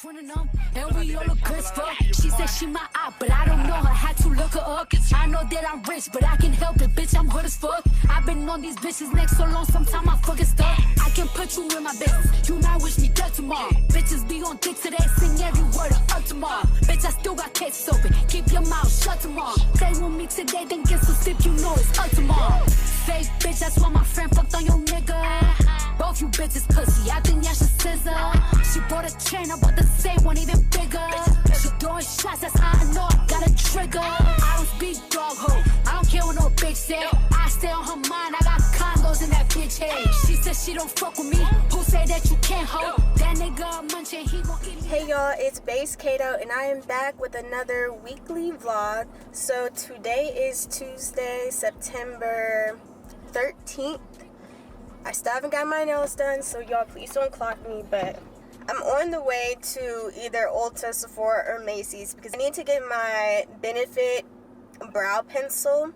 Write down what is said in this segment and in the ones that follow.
twinning them, and we all look good as fuck. She said she my eye, but I don't know her, had to look her up. I know that I'm rich, but I can help it, bitch, I'm good as fuck. I've been on these bitches' necks so long, sometimes I fucking stuck. I can put you in my business, you might wish me dead tomorrow. Bitches be on dick today, sing every word of up tomorrow. Bitch, I still got cases open, keep your mouth shut tomorrow. Play with me today, then get some sleep, you know it's up tomorrow. Fake bitch, that's why my friend fucked on your nigga. Both you bitches pussy, I think y'all should scissor. She bought a chain, I bought the same one, even bigger. She throwing shots, that's how I know I got a trigger. I don't speak dog hoe, I don't care what no bitch say. I stay on her mind, I got condos in that bitch head. She said she don't fuck with me, who say that you can't hold? That nigga munching, he gon' eat me. Hey y'all, it's Base Kato and I am back with another weekly vlog. So today is Tuesday, September 13th. I still haven't got my nails done, so y'all please don't clock me, but I'm on the way to either Ulta, Sephora, or Macy's because I need to get my Benefit brow pencil.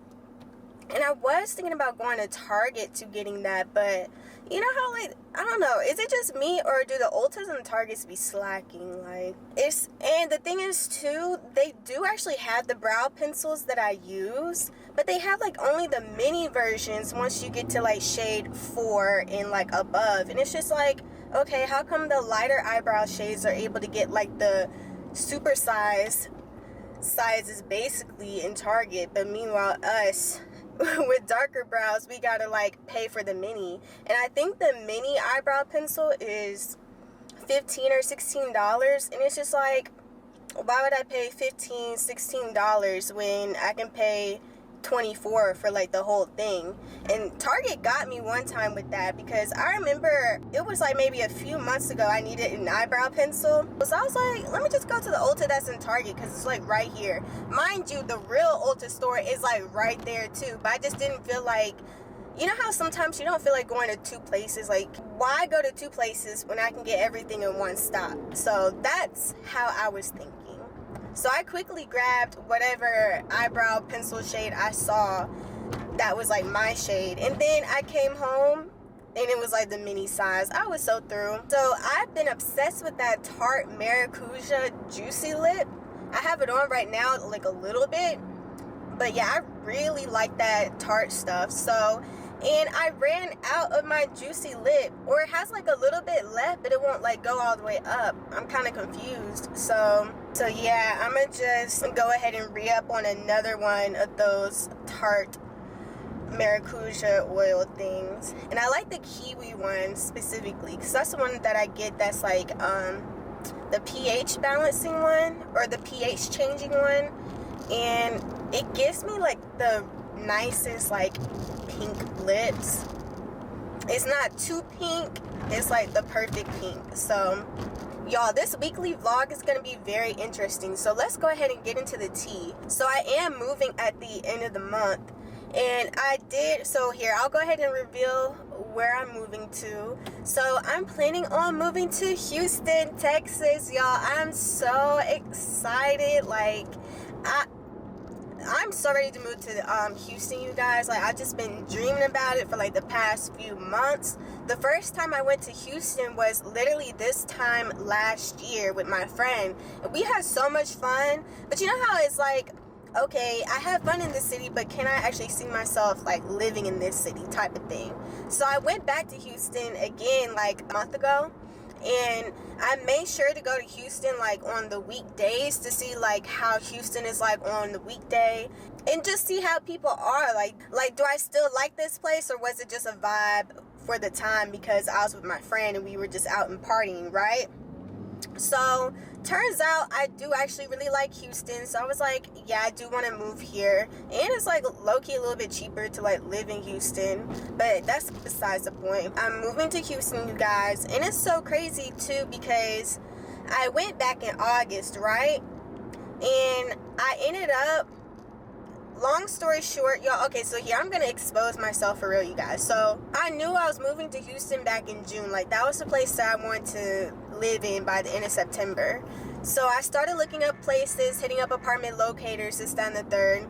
And I was thinking about going to Target to getting that, but you know how, like, I don't know, is it just me or do the Ultas and the Targets be slacking? Like, and the thing is too, they do actually have the brow pencils that I use, but they have like only the mini versions once you get to like shade 4 and like above. And it's just like, okay, how come the lighter eyebrow shades are able to get like the super sizes basically in Target, but meanwhile us with darker brows, we gotta like pay for the mini. And I think the mini eyebrow pencil is $15 or $16, and it's just like, why would I pay $15, $16 when I can pay $24 for like the whole thing? And Target got me one time with that because I remember it was like maybe a few months ago I needed an eyebrow pencil, so I was like, let me just go to the Ulta that's in Target because it's like right here. Mind you, the real Ulta store is like right there too, but I just didn't feel like, you know how sometimes you don't feel like going to two places? Like, why go to two places when I can get everything in one stop? So that's how I was thinking. So I quickly grabbed whatever eyebrow pencil shade I saw that was like my shade. And then I came home and it was like the mini size. I was so through. So I've been obsessed with that Tarte Maracuja Juicy Lip. I have it on right now like a little bit. But yeah, I really like that Tarte stuff. So, and I ran out of my Juicy Lip, or it has like a little bit left, but it won't like go all the way up. I'm kind of confused. So yeah, I'm gonna just go ahead and re-up on another one of those Tarte Maracuja oil things. And I like the kiwi one specifically because that's the one that I get that's like the pH balancing one or the pH changing one, and it gives me like the nicest like pink lips. It's not too pink, it's like the perfect pink. So y'all, this weekly vlog is going to be very interesting, so let's go ahead and get into the tea. So I am moving at the end of the month, and so here, I'll go ahead and reveal where I'm moving to. So I'm planning on moving to Houston, Texas, y'all. I'm so excited. Like, I'm so ready to move to Houston, you guys. Like, I've just been dreaming about it for like the past few months. The first time I went to Houston was literally this time last year with my friend. And we had so much fun. But you know how it's like, okay, I have fun in this city, but can I actually see myself like living in this city type of thing? So I went back to Houston again like a month ago. And I made sure to go to Houston like on the weekdays to see like how Houston is like on the weekday and just see how people are. Like do I still like this place, or was it just a vibe for the time because I was with my friend and we were just out and partying, right? So turns out I do actually really like Houston. So I was like, yeah, I do want to move here. And it's like low-key a little bit cheaper to like live in Houston, but that's besides the point. I'm moving to Houston, you guys, and it's so crazy too because I went back in August, right? And I ended up, long story short, y'all, okay, so here, I'm gonna expose myself for real, you guys. So I knew I was moving to Houston back in June. Like, that was the place that I wanted to live in by the end of September. So I started looking up places, hitting up apartment locators, this, that, and the third.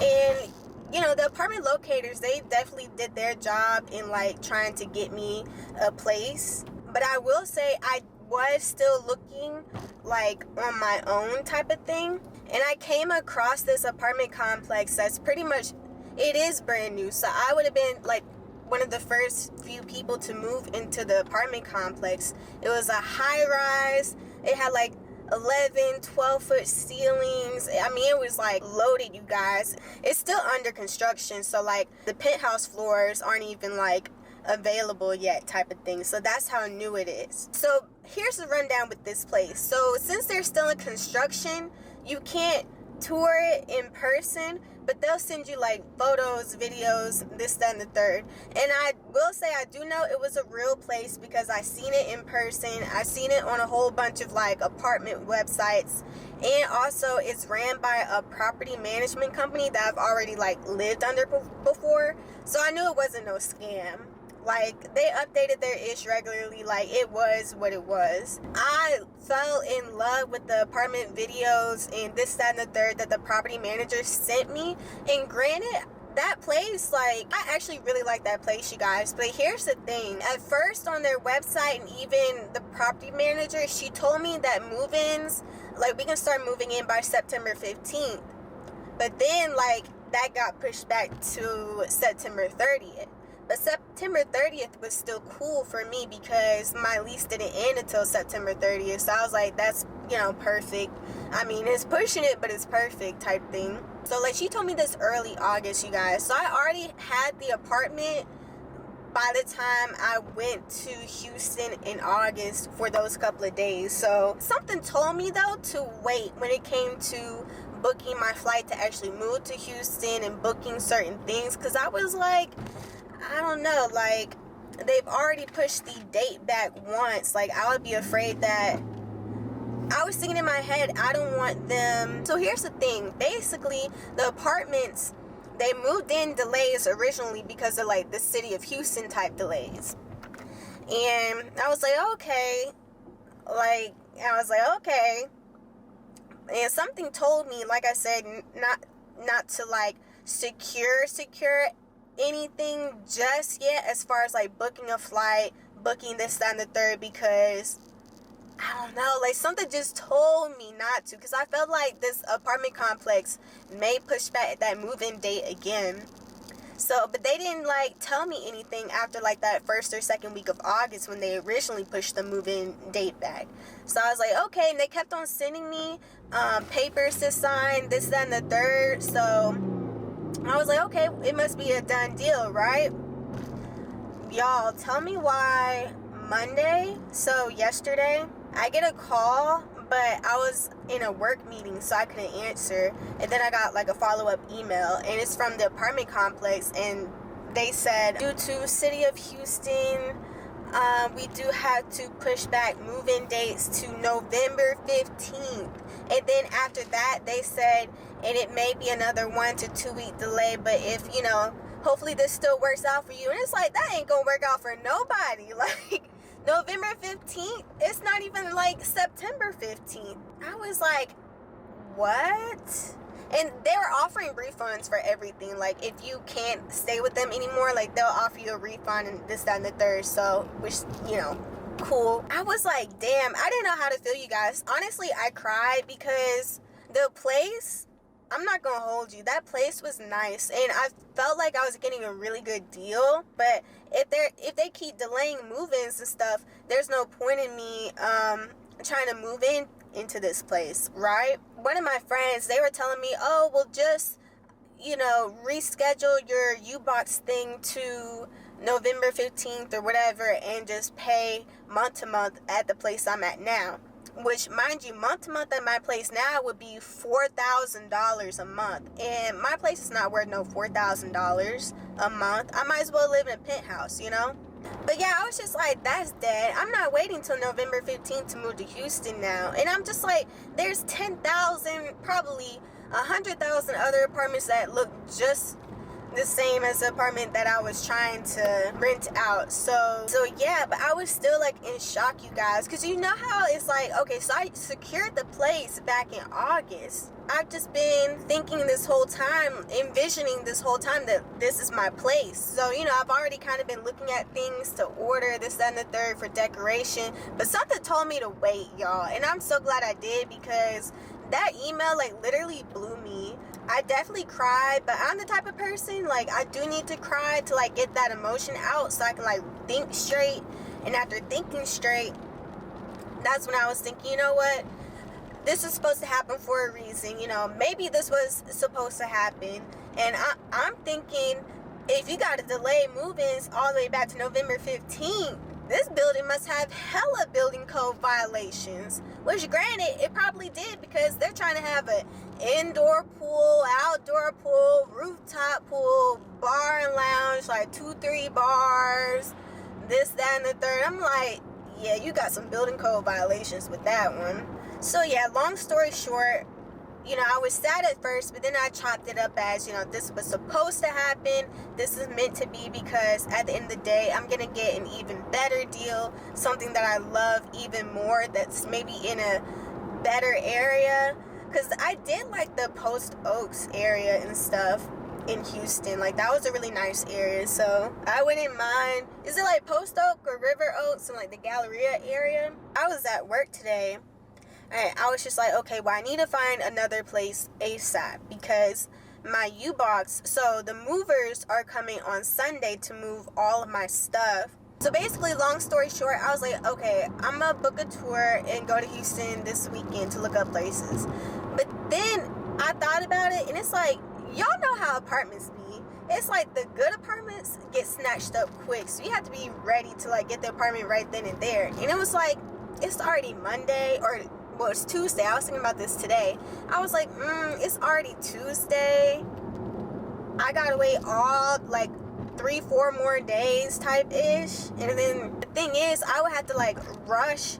And you know, the apartment locators, they definitely did their job in like trying to get me a place. But I will say I was still looking like on my own type of thing, and I came across this apartment complex that's pretty much, it is brand new. So I would have been like one of the first few people to move into the apartment complex. It was a high rise. It had like 11, 12-foot ceilings. I mean, it was like loaded, you guys. It's still under construction, so like the penthouse floors aren't even like available yet type of thing. So that's how new it is. So here's the rundown with this place. So since they're still in construction, you can't tour it in person, but they'll send you like photos, videos, this, that, and the third. And I will say, I do know it was a real place because I seen it in person. I seen it on a whole bunch of like apartment websites, and also it's ran by a property management company that I've already like lived under before, so I knew it wasn't no scam. Like, they updated their ish regularly. Like, it was what it was. I fell in love with the apartment videos and this, that, and the third that the property manager sent me. And granted, that place, like, I actually really like that place, you guys. But here's the thing. At first, on their website, and even the property manager, she told me that move-ins, like, we can start moving in by September 15th. But then, like, that got pushed back to September 30th. But September 30th was still cool for me because my lease didn't end until September 30th. So I was like, that's, you know, perfect. I mean, it's pushing it, but it's perfect type thing. So, like, she told me this early August, you guys. So I already had the apartment by the time I went to Houston in August for those couple of days. So something told me, though, to wait when it came to booking my flight to actually move to Houston and booking certain things. Because I was like, I don't know, like, they've already pushed the date back once. Like, I would be afraid that, I was thinking in my head, I don't want them. So here's the thing. Basically, the apartments, they moved in delays originally because of, like, the city of Houston type delays. And I was like, okay. Okay. And something told me, like I said, not to, like, secure anything just yet as far as like booking a flight, booking this, that, and the third, because I don't know, like something just told me not to, because I felt like this apartment complex may push back that move-in date again. So, but they didn't like tell me anything after like that first or second week of August when they originally pushed the move-in date back. So I was like, okay, and they kept on sending me papers to sign, this, that, and the third. So I was like, okay, it must be a done deal, right? Y'all, tell me why Monday, so yesterday, I get a call, but I was in a work meeting, so I couldn't answer. And then I got like a follow-up email, and it's from the apartment complex, and they said, due to City of Houston, we do have to push back move-in dates to November 15th. And then after that, they said, and it may be another 1 to 2 week delay, but if, you know, hopefully this still works out for you. And it's like, that ain't gonna work out for nobody. Like, November 15th, it's not even like September 15th. I was like, what? And they were offering refunds for everything. Like, if you can't stay with them anymore, like, they'll offer you a refund and this, that, and the third. So, which, you know, cool. I was like, damn, I didn't know how to feel, you guys. Honestly, I cried because the place, I'm not gonna hold you, that place was nice, and I felt like I was getting a really good deal. But if they keep delaying move-ins and stuff, there's no point in me trying to move into this place, right? One of my friends, they were telling me, oh, well, just, you know, reschedule your U-Box thing to November 15th or whatever, and just pay month to month at the place I'm at now. Which, mind you, month to month at my place now would be $4,000 a month. And my place is not worth no $4,000 a month. I might as well live in a penthouse, you know? But yeah, I was just like, that's dead. I'm not waiting till November 15th to move to Houston now. And I'm just like, there's 10,000, probably 100,000 other apartments that look just the same as the apartment that I was trying to rent out. So yeah, but I was still like in shock, you guys, because you know how it's like, okay, so I secured the place back in August. I've just been thinking this whole time, envisioning this whole time that this is my place. So, you know, I've already kind of been looking at things to order this, that, and the third for decoration. But something told me to wait, y'all. And I'm so glad I did, because that email, like, literally blew me. I definitely cried, but I'm the type of person, like, I do need to cry to, like, get that emotion out so I can, like, think straight. And after thinking straight, that's when I was thinking, you know what? This is supposed to happen for a reason, you know, maybe this was supposed to happen. And I'm thinking, if you got to delay move-ins all the way back to November 15th, this building must have hella building code violations. Which, granted, it probably did, because they're trying to have an indoor pool, outdoor pool, rooftop pool, bar and lounge, like 2-3 bars, this, that, and the third. I'm like, yeah, you got some building code violations with that one. So yeah, long story short, you know, I was sad at first, but then I chopped it up as, you know, this was supposed to happen. This is meant to be, because at the end of the day, I'm going to get an even better deal, something that I love even more, that's maybe in a better area. Because I did like the Post Oaks area and stuff in Houston. Like, that was a really nice area, so I wouldn't mind. Is it like Post Oak or River Oaks in like the Galleria area? I was at work today, and I was just like, okay, well, I need to find another place ASAP, because my U-Box, so the movers are coming on Sunday to move all of my stuff. So basically, long story short, I was like, okay, I'm gonna book a tour and go to Houston this weekend to look up places. But then I thought about it, and it's like, y'all know how apartments be. It's like the good apartments get snatched up quick, so you have to be ready to like get the apartment right then and there. And it was like, it's already Monday, or well, it's Tuesday. I was thinking about this today. I was like, it's already Tuesday. I gotta wait all like 3-4 more days type ish. And then the thing is, I would have to like rush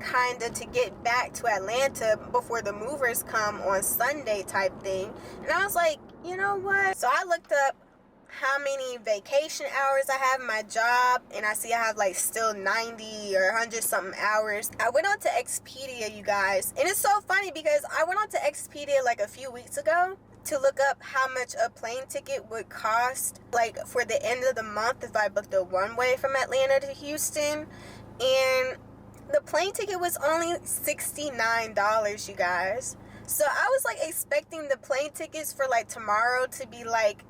kind of to get back to Atlanta before the movers come on Sunday type thing. And I was like, you know what? So I looked up how many vacation hours I have in my job, and I see I have like still 90 or 100 something hours. I went on to Expedia, you guys, and it's so funny because I went on to Expedia like a few weeks ago to look up how much a plane ticket would cost, like for the end of the month, if I booked a one-way from Atlanta to Houston. And the plane ticket was only $69, you guys. So I was like expecting the plane tickets for like tomorrow to be like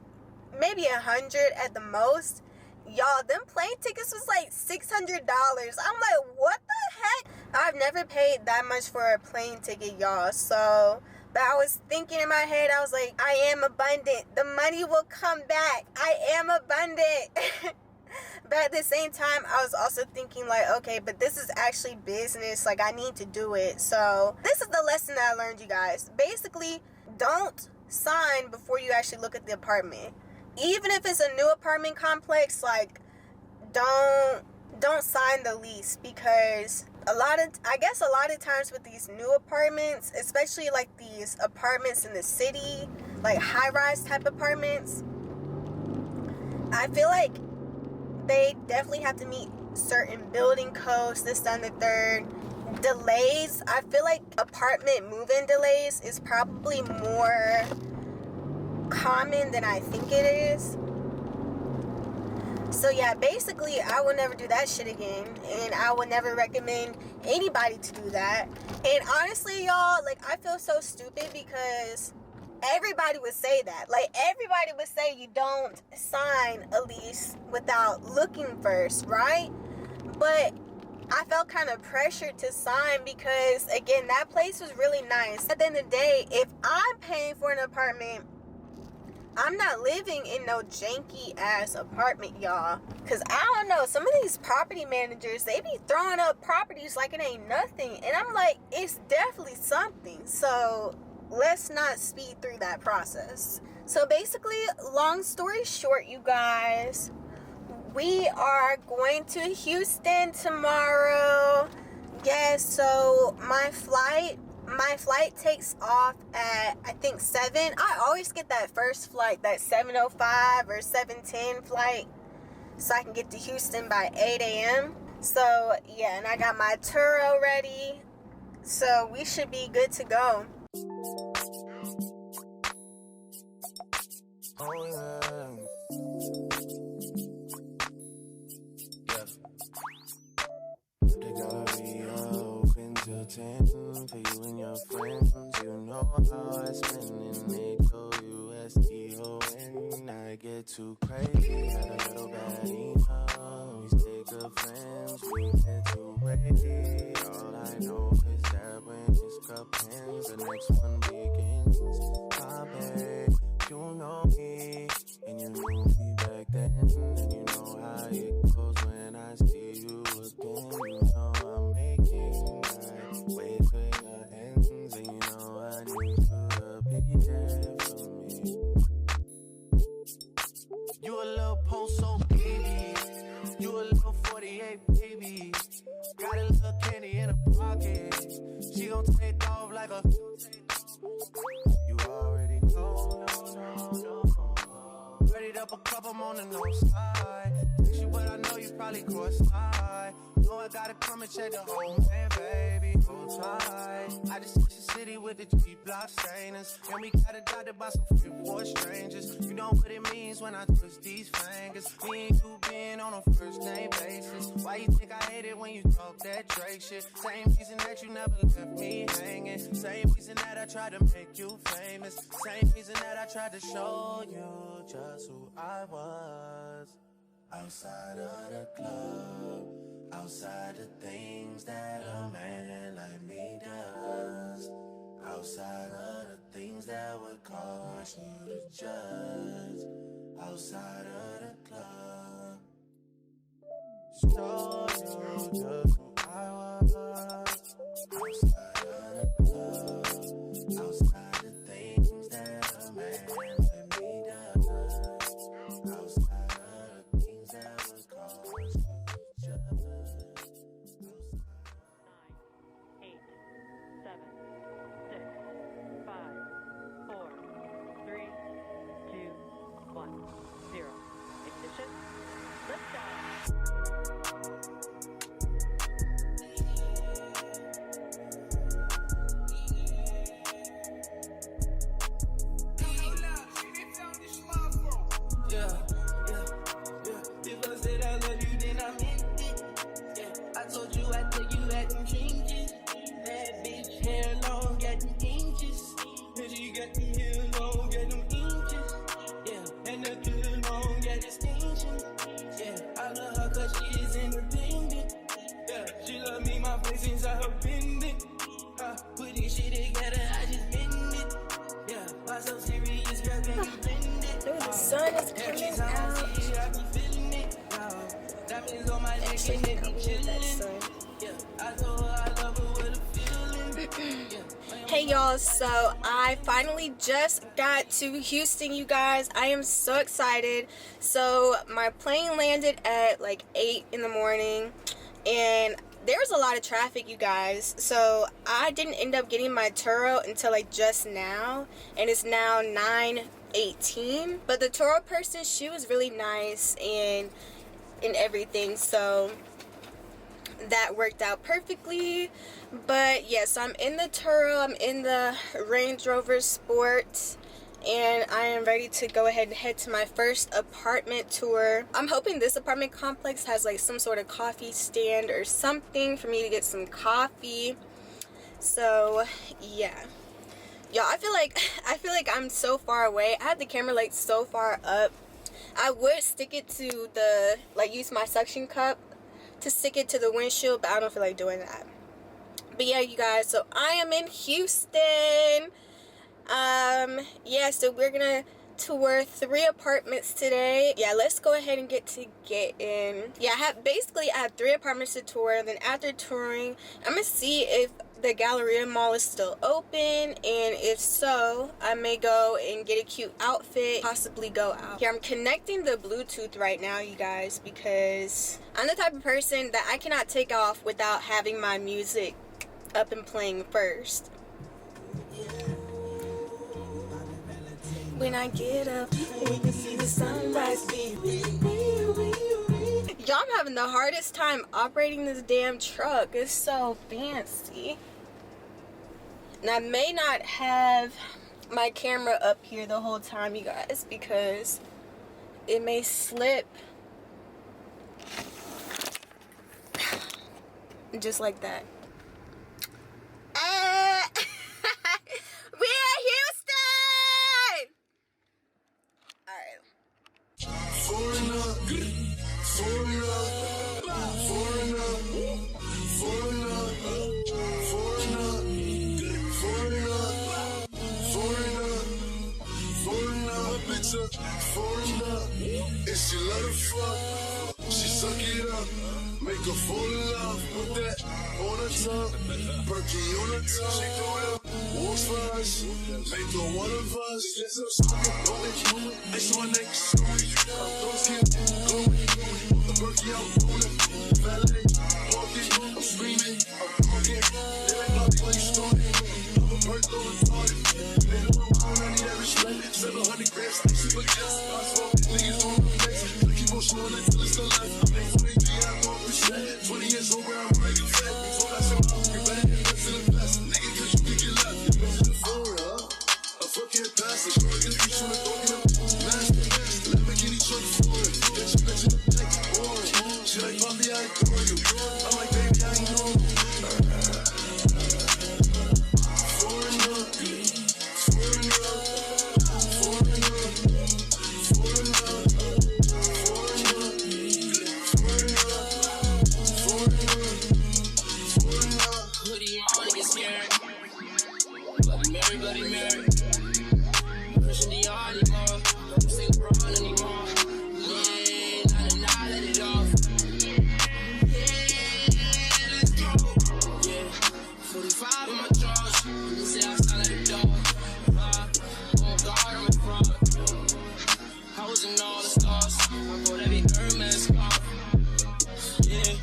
maybe $100 at the most. Y'all, them plane tickets was like $600. I'm like, what the heck? I've never paid that much for a plane ticket, y'all. So, but I was thinking in my head, I was like, I am abundant. The money will come back. I am abundant. But at the same time, I was also thinking like, okay, but this is actually business. Like, I need to do it. So this is the lesson that I learned, you guys. Basically, don't sign before you actually look at the apartment. Even if it's a new apartment complex, like, don't sign the lease, because a lot of times with these new apartments, especially like these apartments in the city, like high-rise type apartments, I feel like they definitely have to meet certain building codes, this, that, and the third. Delays, I feel like apartment move-in delays is probably more common than I think it is. So yeah, basically I will never do that shit again, and I will never recommend anybody to do that. And honestly, y'all, like, I feel so stupid because everybody would say that. Like, everybody would say you don't sign a lease without looking first, right? But I felt kind of pressured to sign because, again, that place was really nice. At the end of the day, if I'm paying for an apartment, I'm not living in no janky ass apartment, y'all. Cause I don't know, some of these property managers, they be throwing up properties like it ain't nothing. And I'm like, it's definitely something. So let's not speed through that process. So basically, long story short, you guys, we are going to Houston tomorrow. Yes, so my flight my flight takes off at, I think, 7. I always get that first flight, that 7:05 or 7:10 flight, so I can get to Houston by 8 a.m. So, yeah, and I got my Turo ready, so we should be good to go. Oh, yeah. They gotta be open till 10 for you and your friends. You know how I spend and make your USDO when I get too crazy. Had a little baddie now. We stay good friends. We get too wavy. All I know is that when this cup ends, the next one begins. My babe, you know me, and you knew me back then, and you know how it goes when I see you again. You know I'm making that way to your ends, and you know I need you to be there for me. You a little post-so baby, you a little 48 baby, got a little candy in her pocket, she gon' take off like a, you already know, no. Ready up a cup, I'm on the no side. Text you, but I know you probably cross-eyed. Know I gotta come and check the whole man, baby. Hold tight. I just hit the city with the G-block stainers, and we got adopted by some free strangers. You know what it means when I twist these fingers. Me and you being on a first name basis. Why you think I hate it when you talk that Drake shit? Same reason that you never left me hanging. Same reason that I tried to make you famous. Same reason that I tried to show you just who I was. Outside of the club, outside the things that a man like me does, outside of the things that would cause you to judge, outside of the club, show you just who I was. Outside of the club, outside the things that a man like me does, outside of the things that would cause you to judge. 9, 8, 7, 6, 5, 4, 3, 2, 1, 0. Ignition. Liftoff. People said I love you, then I meant it. Yeah, I told you I'd take you at them changes. That bitch hair long, got them inches. And she got them hair long, got them inches. Yeah, and the good long, got distinction. Yeah, I love her cause she is independent. Yeah, she love me, my face inside her pendant. Put this shit together, I just bend it. Yeah, why so serious, girl, can you blend it? Dude, the sun is coming out. Actually, I can't believe that sun. Hey y'all, so I finally just got to Houston, you guys. I am so excited. So my plane landed at like 8 in the morning, and there was a lot of traffic, you guys. So I didn't end up getting my Turo until like just now, and it's now 9:18. But the Turo person, she was really nice and everything, so that worked out perfectly. But yes, so I'm in the Turo, I'm in the Range Rover Sport, and I am ready to go ahead and head to my first apartment tour. I'm hoping this apartment complex has like some sort of coffee stand or something for me to get some coffee. So yeah, y'all, I feel like I'm so far away. I have the camera like so far up. I would stick it to the, like, use my suction cup to stick it to the windshield, but I don't feel like doing that. But yeah, you guys, so I am in Houston. Yeah, so we're gonna tour 3 apartments today. Yeah, let's go ahead and get in. Yeah, I have 3 apartments to tour. And then after touring, I'm gonna see if the Galleria Mall is still open, and if so, I may go and get a cute outfit, possibly go out. Here, I'm connecting the Bluetooth right now, you guys, because I'm the type of person that I cannot take off without having my music up and playing first. When I get up, we can see the sunrise. Y'all, I'm having the hardest time operating this damn truck. It's so fancy. And I may not have my camera up here the whole time, you guys, because it may slip. Just like that. We're Houston! Alright. If she let her fuck, she suck it up. Make her fall in love with that on her tongue. Perky on her tongue. She throw it up, walks for us. Make her one of us. It's my next story. Those here, glowing. The Perky out rolling. Valet, walking. I'm screaming. I'm talking. Living my place story. I'm a perk going party. Man, I need every split. 700 grams. Super gas. Niggas on the face. Keep on showing until it's the left. I'm 23, I'm on the set. 20 years old, I'm ready fat. So that's how you better invest in the best. Nigga, cause you think you're left. You best in the floor, huh? A fucking passage. You're gonna be showing the dog in the master. Lamborghini truck forward. Get your bitch in the back. She like, Poppy, I adore you. I'm like, baby, I ain't know you. Bloody Mary, pushing the yard anymore. Don't sing LeBron anymore. Yeah, nah, let it off. Yeah, let's go. Yeah, 45 in my drawers. You say I sound like a dog. On guard, I'm a fraud. I was in all the stars. I bought every Hermes car. Yeah.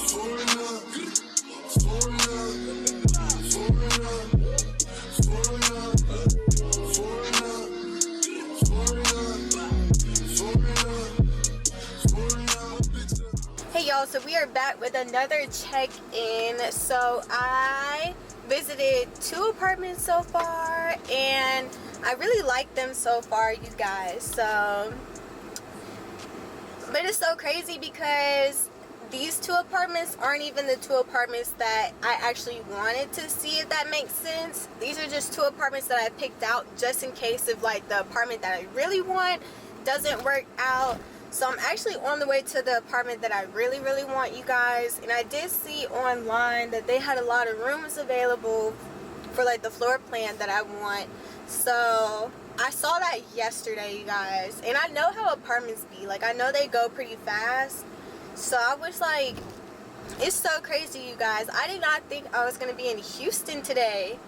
Foreigner. Hey y'all, so we are back with another check-in. So I visited 2 apartments so far, and I really like them so far, you guys. So, but it's so crazy because these 2 apartments aren't even the 2 apartments that I actually wanted to see, if that makes sense. These are just 2 apartments that I picked out just in case if like the apartment that I really want doesn't work out. So I'm actually on the way to the apartment that I really want, you guys. And I did see online that they had a lot of rooms available for like the floor plan that I want. So I saw that yesterday, you guys. And I know how apartments be. Like, I know they go pretty fast. So I was like, it's so crazy, you guys. I did not think I was going to be in Houston today.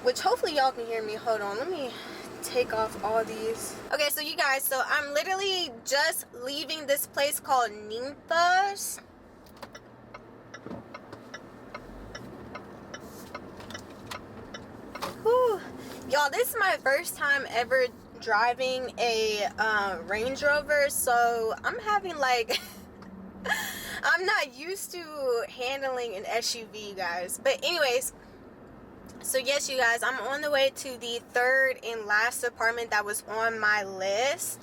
Which hopefully y'all can hear me. Hold on, let me take off all these. Okay, so you guys, so I'm literally just leaving this place called Ninfa's. Whew. Y'all, this is my first time ever driving a Range Rover, so I'm having like I'm not used to handling an SUV, you guys. But anyways, so yes, you guys, I'm on the way to the 3rd and last apartment that was on my list.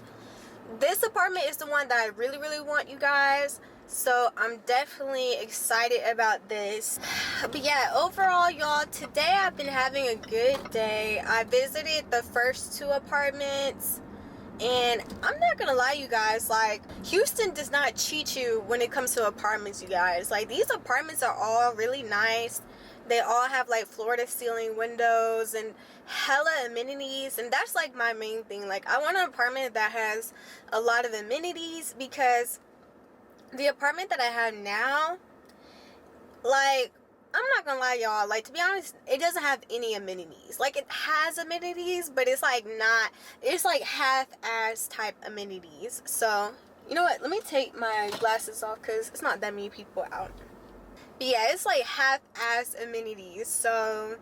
This apartment is the one that I really want, you guys. So I'm definitely excited about this. But yeah, overall, y'all, today I've been having a good day. I visited the first 2 apartments. And I'm not gonna lie, you guys, like, Houston does not cheat you when it comes to apartments, you guys. Like, these apartments are all really nice. They all have like floor to ceiling windows and hella amenities, and that's like my main thing. Like, I want an apartment that has a lot of amenities, because the apartment that I have now, like, I'm not gonna lie, y'all, like, to be honest, it doesn't have any amenities. Like, it has amenities, but it's like not, it's like half-ass type amenities. So, you know what, let me take my glasses off because it's not that many people out. But yeah, it's like half-ass amenities. So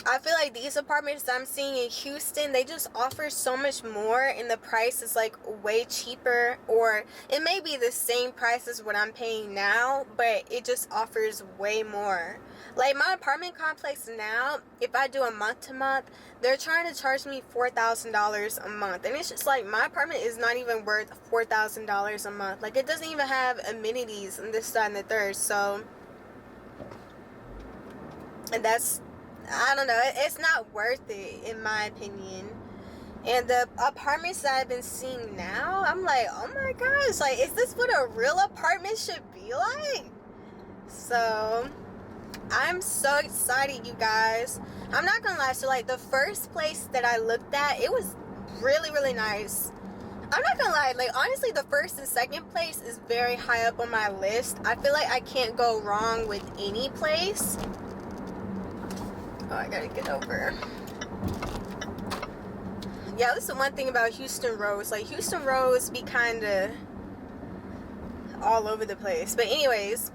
I feel like these apartments I'm seeing in Houston, they just offer so much more, and the price is like way cheaper, or it may be the same price as what I'm paying now, but it just offers way more. Like my apartment complex now, if I do a month to month, they're trying to charge me $4,000 a month, and it's just like my apartment is not even worth $4,000 a month. Like it doesn't even have amenities and this, that, and the third. So, and that's, I don't know, it's not worth it in my opinion. And the apartments that I've been seeing now, I'm like, oh my gosh, like, is this what a real apartment should be like? So I'm so excited, you guys. I'm not gonna lie, so like the first place that I looked at, it was really, really nice. I'm not gonna lie, like honestly, the first and second place is very high up on my list. I feel like I can't go wrong with any place. Oh, I gotta get over. Yeah, this is the one thing about Houston roads. Like, Houston roads be kind of all over the place. But anyways,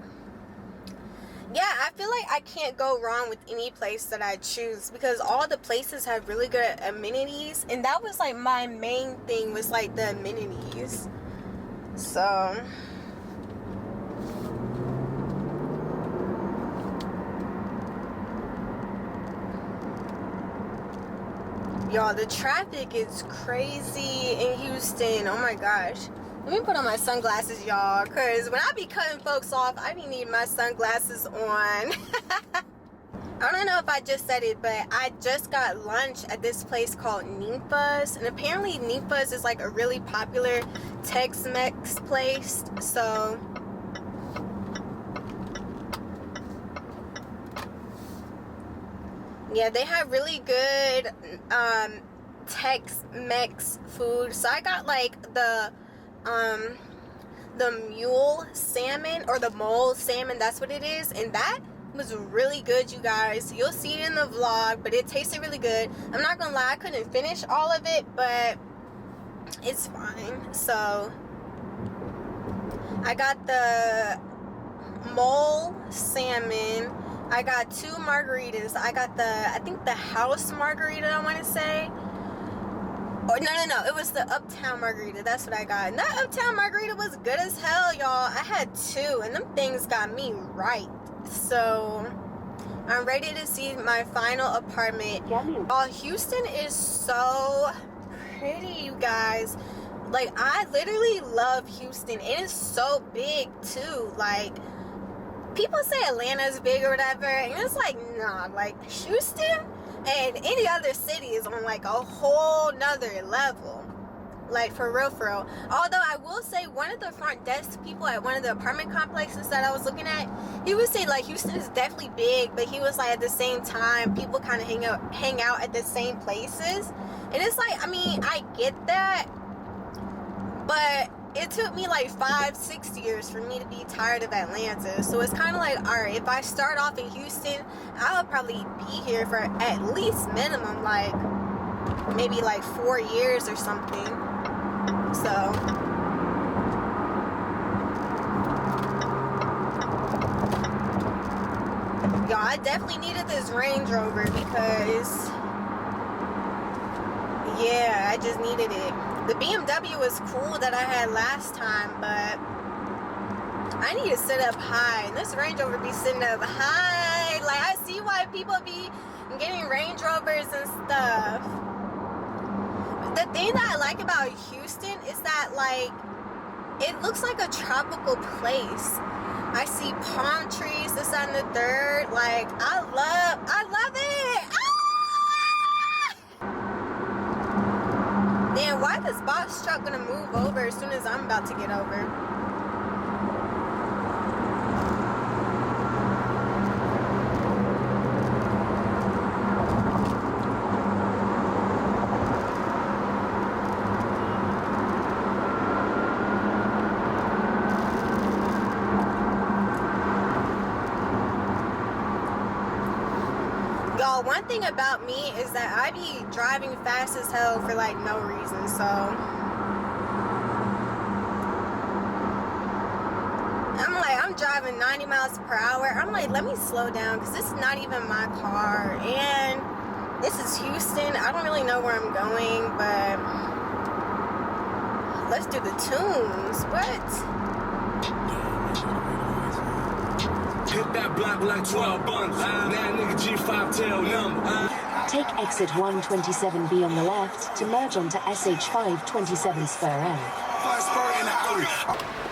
yeah, I feel like I can't go wrong with any place that I choose, because all the places have really good amenities. And that was, like, my main thing was, like, the amenities. So... y'all, the traffic is crazy in Houston. Oh my gosh. Let me put on my sunglasses, y'all, because when I be cutting folks off, I be needing my sunglasses on. I don't know if I just said it, but I just got lunch at this place called Ninfa's. And apparently Ninfa's is like a really popular Tex-Mex place. So... yeah, they have really good Tex-Mex food. So I got like the mule salmon, or the mole salmon, that's what it is. And that was really good, you guys. You'll see it in the vlog, but it tasted really good. I'm not gonna lie, I couldn't finish all of it, but it's fine. So I got the mole salmon. I got 2 margaritas. I got I think the house margarita, I want to say. Or no, it was the Uptown margarita. That's what I got. And that Uptown margarita was good as hell, y'all. I had 2, and them things got me right. So, I'm ready to see my final apartment. Oh, Houston is so pretty, you guys. Like, I literally love Houston. It is so big, too. Like... people say Atlanta's big or whatever, and it's like, nah, like Houston and any other city is on like a whole nother level. Like, for real, for real. Although I will say, one of the front desk people at one of the apartment complexes that I was looking at, he would say like Houston is definitely big, but he was like, at the same time, people kind of hang out at the same places. And it's like, I mean, I get that, but it took me like 5-6 years for me to be tired of Atlanta. So it's kind of like, alright, if I start off in Houston, I'll probably be here for at least minimum like maybe like 4 years or something. So y'all, I definitely needed this Range Rover because yeah, I just needed it. The BMW was cool that I had last time, but I need to sit up high. And this Range Rover be sitting up high. Like, I see why people be getting Range Rovers and stuff. The thing that I like about Houston is that, like, it looks like a tropical place. I see palm trees, this, that, and the third. Like, I love it. Damn, why is this box truck gonna move over as soon as I'm about to get over? Y'all, one thing about me is that I be driving fast as hell for like no reason, so I'm driving 90 miles per hour. I'm like, let me slow down, because this is not even my car. And This is Houston. I don't really know where I'm going, but let's do the tunes. What? Hit that block like 12 buns. That nigga G5 tail number. Take exit 127B on the left to merge onto SH5 27 Spur N. Spur in the alley.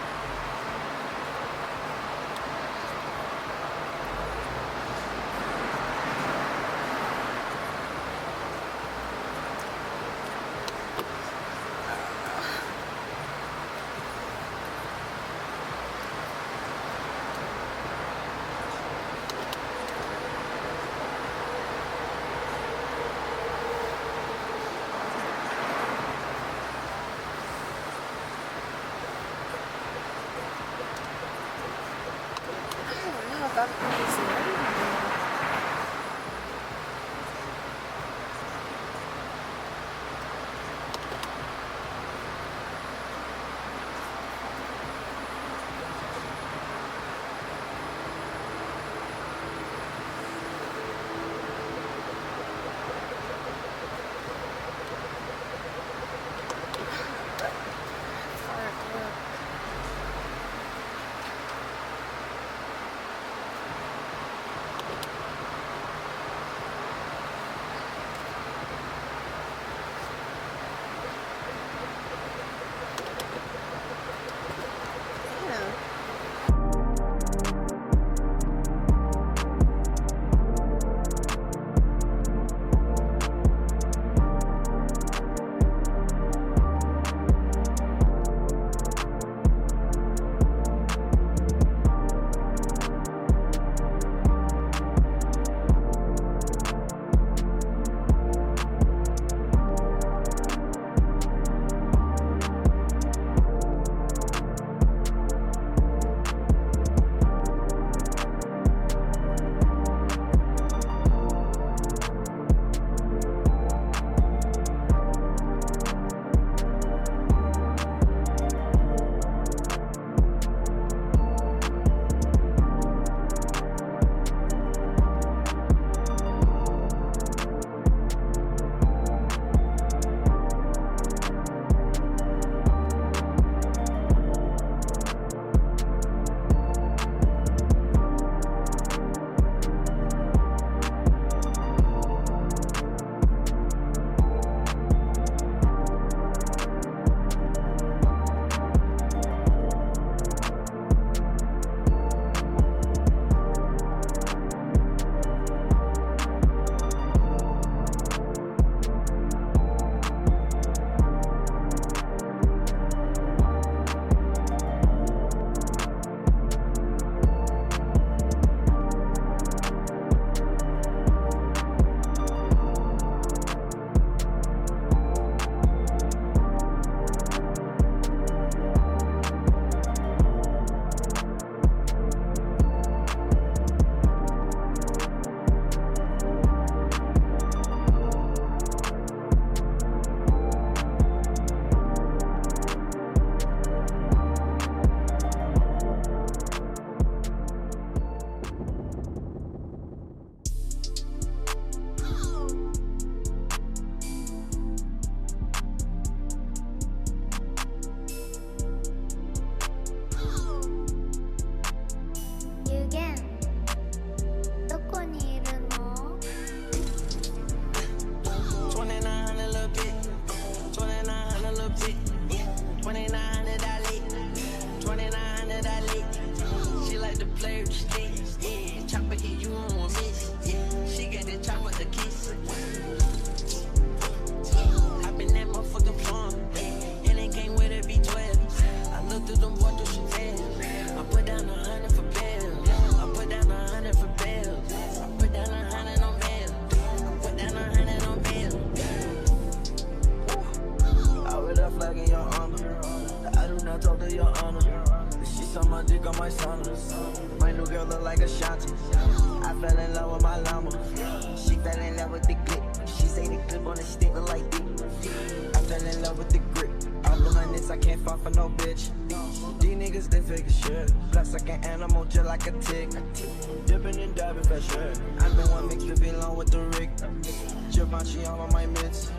Givenchy all on my mitts.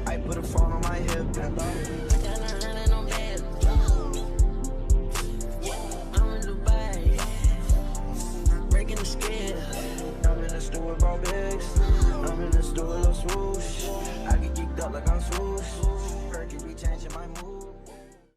I put a phone on my hip.